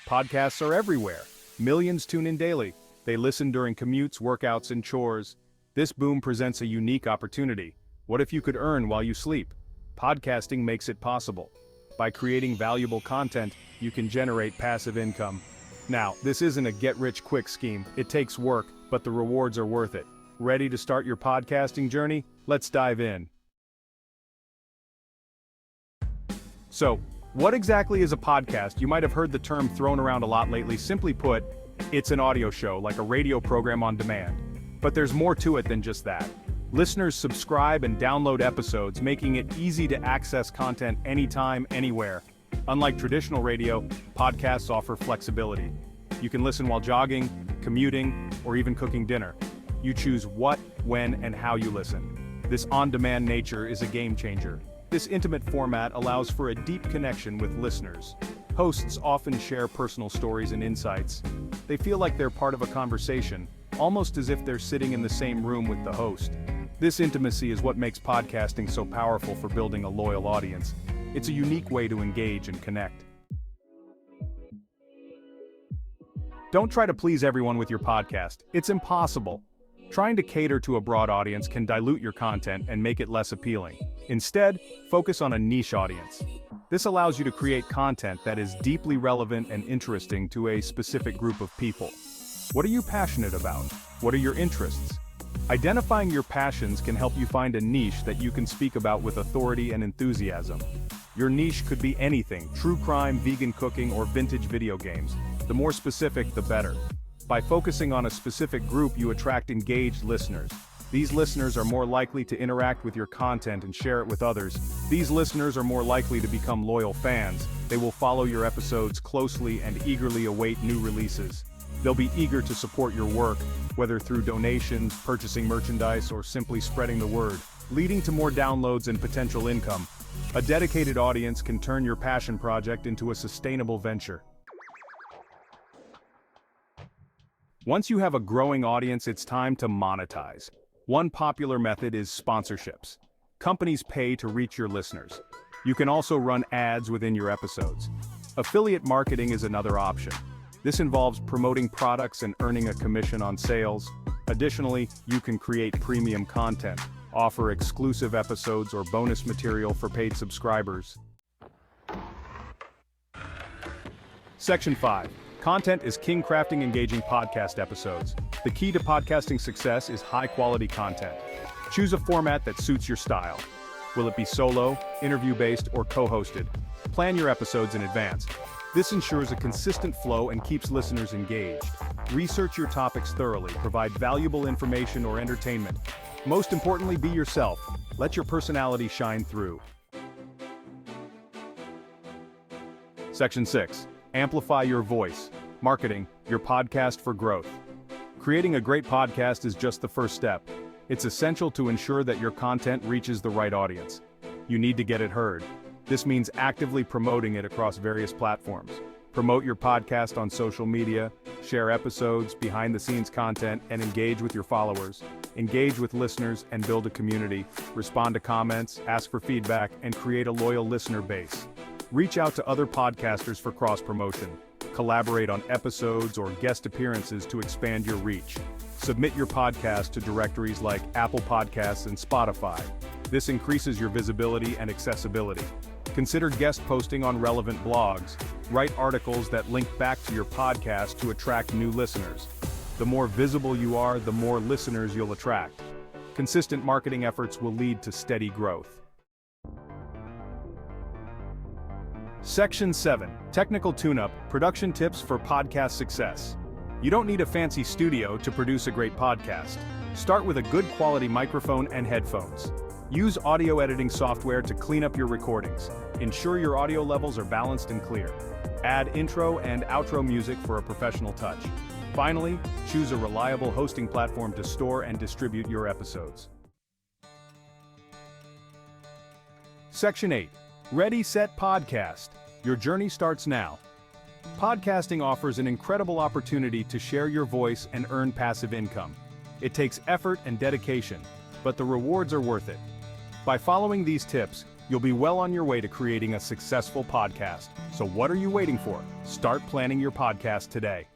Podcasts are everywhere. Millions tune in daily. They listen during commutes, workouts, and chores. This boom presents a unique opportunity. What if you could earn while you sleep? Podcasting makes it possible. By creating valuable content, you can generate passive income. Now, this isn't a get-rich-quick scheme. It takes work, but the rewards are worth it. Ready to start your podcasting journey? Let's dive in. So, what exactly is a podcast? You might have heard the term thrown around a lot lately. Simply put, it's an audio show, like a radio program on demand. But there's more to it than just that. Listeners subscribe and download episodes, making it easy to access content anytime, anywhere. Unlike traditional radio, podcasts offer flexibility. You can listen while jogging, commuting, or even cooking dinner. You choose what, when, and how you listen. This on-demand nature is a game changer. This intimate format allows for a deep connection with listeners. Hosts often share personal stories and insights. They feel like they're part of a conversation, almost as if they're sitting in the same room with the host. This intimacy is what makes podcasting so powerful for building a loyal audience. It's a unique way to engage and connect. Don't try to please everyone with your podcast. It's impossible. Trying to cater to a broad audience can dilute your content and make it less appealing. Instead, focus on a niche audience. This allows you to create content that is deeply relevant and interesting to a specific group of people. What are you passionate about? What are your interests? Identifying your passions can help you find a niche that you can speak about with authority and enthusiasm. Your niche could be anything: true crime, vegan cooking, or vintage video games. The more specific, the better. By focusing on a specific group, you attract engaged listeners. These listeners are more likely to interact with your content and share it with others. These listeners are more likely to become loyal fans. They will follow your episodes closely and eagerly await new releases. They'll be eager to support your work, whether through donations, purchasing merchandise, or simply spreading the word, leading to more downloads and potential income. A dedicated audience can turn your passion project into a sustainable venture. Once you have a growing audience, it's time to monetize. One popular method is sponsorships. Companies pay to reach your listeners. You can also run ads within your episodes. Affiliate marketing is another option. This involves promoting products and earning a commission on sales. Additionally, you can create premium content, offer exclusive episodes or bonus material for paid subscribers. Section 5. Content is king. Crafting engaging podcast episodes. The key to podcasting success is high-quality content. Choose a format that suits your style. Will it be solo, interview-based, or co-hosted? Plan your episodes in advance. This ensures a consistent flow and keeps listeners engaged. Research your topics thoroughly. Provide valuable information or entertainment. Most importantly, be yourself. Let your personality shine through. Section 6. Amplify your voice. Marketing your podcast for growth. Creating a great podcast is just the first step. It's essential to ensure that your content reaches the right audience. You need to get it heard. This means actively promoting it across various platforms. Promote your podcast on social media, share episodes, behind-the-scenes content, and engage with your followers. Engage with listeners and build a community. Respond to comments, ask for feedback, and create a loyal listener base. Reach out to other podcasters for cross-promotion. Collaborate on episodes or guest appearances to expand your reach. Submit your podcast to directories like Apple Podcasts and Spotify. This increases your visibility and accessibility. Consider guest posting on relevant blogs. Write articles that link back to your podcast to attract new listeners. The more visible you are, the more listeners you'll attract. Consistent marketing efforts will lead to steady growth. Section 7. Technical tune-up, production tips for podcast success. You don't need a fancy studio to produce a great podcast. Start with a good quality microphone and headphones. Use audio editing software to clean up your recordings. Ensure your audio levels are balanced and clear. Add intro and outro music for a professional touch. Finally, choose a reliable hosting platform to store and distribute your episodes. Section 8. Ready, Set, Podcast. Your journey starts now. Podcasting offers an incredible opportunity to share your voice and earn passive income. It takes effort and dedication, but the rewards are worth it. By following these tips, you'll be well on your way to creating a successful podcast. So what are you waiting for? Start planning your podcast today.